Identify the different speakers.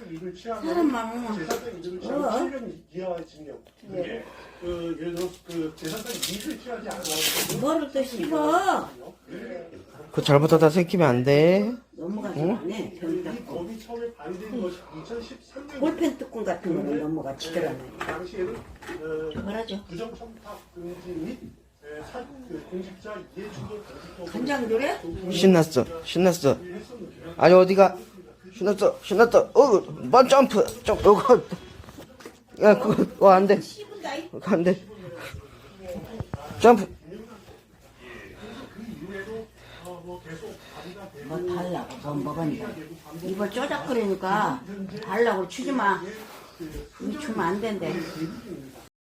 Speaker 1: 재산적 이익을 취하면
Speaker 2: 사람 마음은
Speaker 1: 재산적 이익을 취하면 7년 이하의 징역. 예. 예를 들어 재산적 이익을 취하지 않아서
Speaker 2: 뭐를 또 씹어.
Speaker 3: 그거 잘못하다 생기면 안 돼.
Speaker 2: 넘어가지 않네. 별
Speaker 1: 이
Speaker 2: 닦고.
Speaker 1: 법이 처음에 발의된 것이 2013년.
Speaker 2: 볼펜 뚜껑 같은 거는 넘어가지더라네.
Speaker 1: 당시에는
Speaker 2: 말하죠.
Speaker 1: 부정 첨탑 금지 및 공직자 이해주도
Speaker 2: 간장조래?
Speaker 3: 신났어. 신났어. 아니 어디가? 신났어. 신났어. 먼 점프. 점프. 이거. 야 그거 안 돼.
Speaker 2: 씹은다. 이.
Speaker 3: 그거 안 돼. 점프.
Speaker 2: 뭐 달라고 뭐 먹었냐. 이걸 쪼작거리니까 달라고 치지 마. 이거 주면 안 된대.